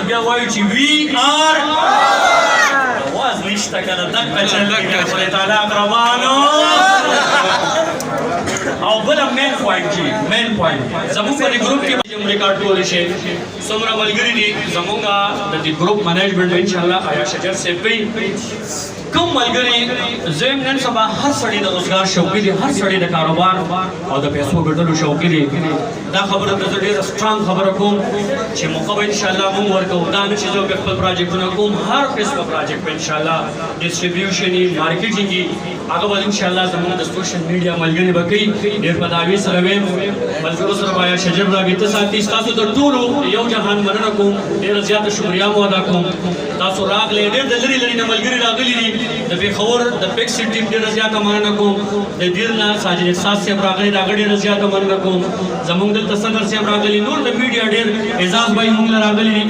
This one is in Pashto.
بیا وایو چې وی آر आवाज نشته کنه دغه چل خدای تعالی اقربانو او بل مین پوینټ زموږ په ګروپ کې هم ریکارډ کول شي څومره ملګری دي زموږ د دې ګروپ مینجمنت ان شاء الله آیا شجر سے پی کوم ملګری زم نن سبا هر سړی د روزګار شوقي دي هر سړی د کاروبار او د پیسو ګټلو شوقي دي دا خبره د ډېر سترونګ خبره کوم چې موږ ان شاء الله موږ ورکو دا نه چې زه خپل پروجیکټونه کوم هر قسمه پروجیکټ ان شاء الله ډیسټریبیوشن مارکیټینګ هغه به ان شاء الله زموږ د سوشل میډیا ملګری به کوي ډېر په داوی سره ویم ملګرو سره باید شجر رابطه ساتي تاسو د ټولو یو جهان مننه کوم ډېر زیاته شکریا مو ادا کوم تاسو راغلي ډېر د لري لري نه ملګری راغلي دي د پیښور د پیکس ټیم ډېر زیاته مننه کوم د دیرنا ساجد احساس صاحب راغلي ډېر زیاته مننه کوم زموږ د تصدر صاحب راغلي نور د میډیا ډېر اعزاز بای موږ راغلي